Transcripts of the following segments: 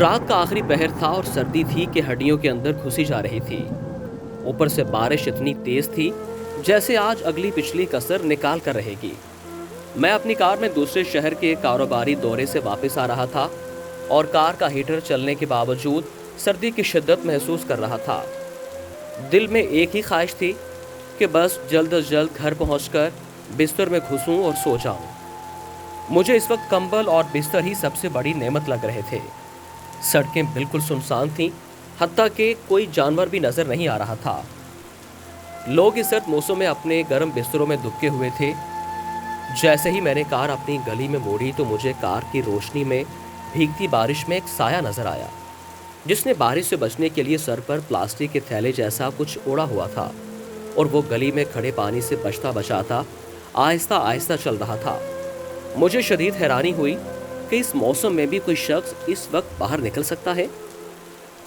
रात का आखिरी पहर था और सर्दी थी कि हड्डियों के अंदर घुसी जा रही थी। ऊपर से बारिश इतनी तेज थी जैसे आज अगली पिछली कसर निकाल कर रहेगी। मैं अपनी कार में दूसरे शहर के कारोबारी दौरे से वापस आ रहा था और कार का हीटर चलने के बावजूद सर्दी की शिद्दत महसूस कर रहा था। दिल में एक ही ख्वाहिश थी कि बस जल्द अज जल्द घर पहुंचकर बिस्तर में घुसूं और सो जाऊं। मुझे इस वक्त कंबल और बिस्तर ही सबसे बड़ी नेमत लग रहे थे। सड़कें बिल्कुल सुनसान थीं, हत्ता कि कोई जानवर भी नजर नहीं आ रहा था। लोग इस सर्द मौसम में अपने गर्म बिस्तरों में दुबके हुए थे। जैसे ही मैंने कार अपनी गली में मोड़ी तो मुझे कार की रोशनी में भीगती बारिश में एक साया नजर आया, जिसने बारिश से बचने के लिए सर पर प्लास्टिक के थैले जैसा कुछ ओढ़ा हुआ था और वो गली में खड़े पानी से बचता बचाता आहिस्ता आहिस्ता चल रहा था। मुझे शदीद हैरानी हुई कि इस मौसम में भी कोई शख्स इस वक्त बाहर निकल सकता है।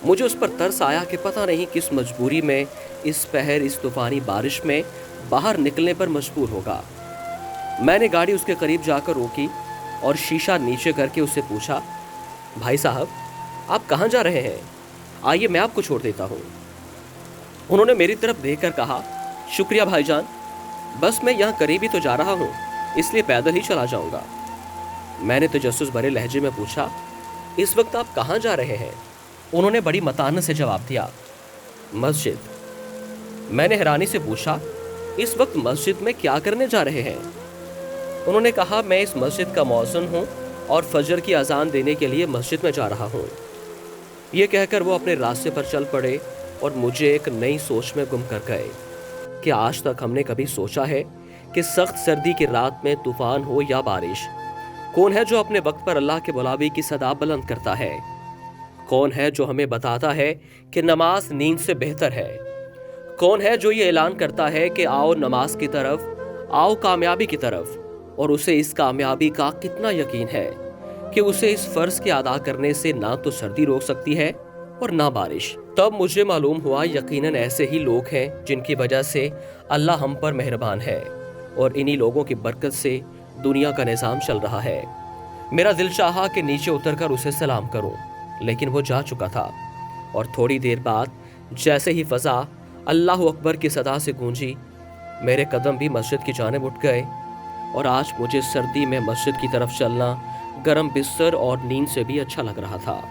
मुझे उस पर तरस आया कि पता नहीं किस मजबूरी में इस पहर इस तूफानी बारिश में बाहर निकलने पर मजबूर होगा। मैंने गाड़ी उसके करीब जाकर रोकी और शीशा नीचे करके उससे पूछा, भाई साहब, आप कहाँ जा रहे हैं? आइए मैं आपको छोड़ देता हूँ। उन्होंने मेरी तरफ देखकर कहा, शुक्रिया भाईजान, बस मैं यहाँ करीब ही तो जा रहा हूँ, इसलिए पैदल ही चला जाऊँगा। मैंने तजस्सुस भरे लहजे में पूछा, इस वक्त आप कहाँ जा रहे हैं? उन्होंने बड़ी मतानत से जवाब दिया, मस्जिद। मैंने हैरानी से पूछा, इस वक्त मस्जिद में क्या करने जा रहे हैं? उन्होंने कहा, मैं इस मस्जिद का मौज़िन हूँ और फजर की अजान देने के लिए मस्जिद में जा रहा हूँ। ये कहकर वो अपने रास्ते पर चल पड़े और मुझे एक नई सोच में गुम कर गए कि आज तक हमने कभी सोचा है कि सख्त सर्दी की रात में तूफान हो या बारिश, कौन है जो अपने वक्त पर अल्लाह के बुलावे की सदा बुलंद करता है? कौन है जो हमें बताता है कि नमाज नींद से बेहतर है? कौन है जो ये ऐलान करता है कि आओ नमाज की तरफ, आओ कामयाबी की तरफ, और उसे इस कामयाबी का कितना यकीन है कि उसे इस फर्ज के अदा करने से ना तो सर्दी रोक सकती है और ना बारिश। तब मुझे मालूम हुआ यकीनन ऐसे ही लोग हैं जिनकी वजह से अल्लाह हम पर मेहरबान है और इन्हीं लोगों की बरकत से दुनिया का निज़ाम चल रहा है। मेरा दिल चाहा कि नीचे उतरकर उसे सलाम करूं, लेकिन वो जा चुका था और थोड़ी देर बाद जैसे ही फ़ज़ा अल्लाह अकबर की सदा से गूंजी, मेरे कदम भी मस्जिद की जानिब उठ गए और आज मुझे सर्दी में मस्जिद की तरफ चलना गर्म बिस्तर और नींद से भी अच्छा लग रहा था।